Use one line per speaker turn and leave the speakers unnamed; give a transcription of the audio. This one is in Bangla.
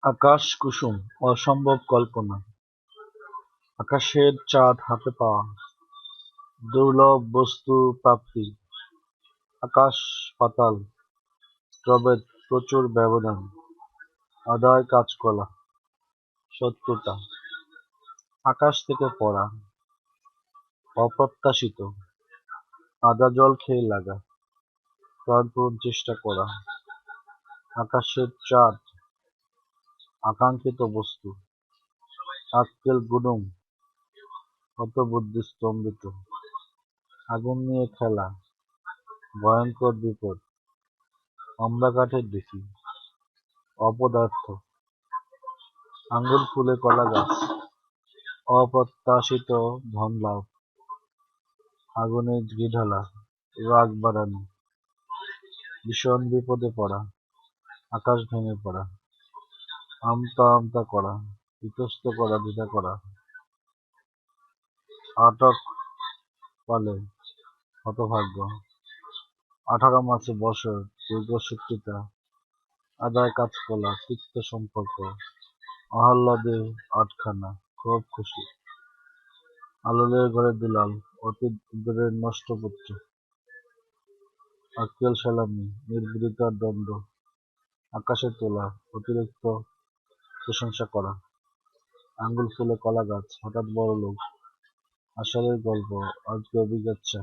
আকাশ কুসুম অসম্ভব কল্পনা, আকাশের চাঁদ হাতে পাওয়া, দুর্লভ বস্তু প্রাপ্তি, আকাশ পাতাল প্রভেদ প্রচুর ব্যবধান, আদায় কাঁচকলা, শত্রুতা, আকাশ থেকে পড়া, অপ্রত্যাশিত, আদা জল খেয়ে লাগা, প্রাণপণ চেষ্টা করা, আকাশের চাঁদ, আকাঙ্ক্ষিত বস্তু, আক্কেল গুডুম, হতবুদ্ধি স্তম্ভিত, আগুন নিয়ে খেলা, ভয়ঙ্কর বিপদ, আমরা কাঠের ডিসি, অপদার্থ, আঙ্গুল ফুলে কলা গাছ, অপ্রত্যাশিত ধন লাভ, আগুনে ঘি ঢালা, রাগ বাড়ানো, ভীষণ বিপদে পড়া, আকাশ ভেঙে পড়া, আমতা আমতা করা, ইতস্ত করা, দ্বিধা করা, আটক পালে, হতভাগ্য, 18 মাসে বছর, দীর্ঘসূত্রিতা, আদায় কাঁচকলা, তিক্ত সম্পর্ক, আহ্লাদে আটখানা, খুব খুশি, আলোলের ঘরে দুলাল, অতি দূরের নষ্ট পুত্র, আক্কেল সালামি, নির্বুদ্ধিতার দণ্ড, আকাশে তোলা, অতিরিক্ত প্রশংসা করা, আঙ্গুল ফুলে কলা গাছ, হঠাৎ বড়লোক, আষাঢ়ের গল্প, আজকে অভিজ্ঞতা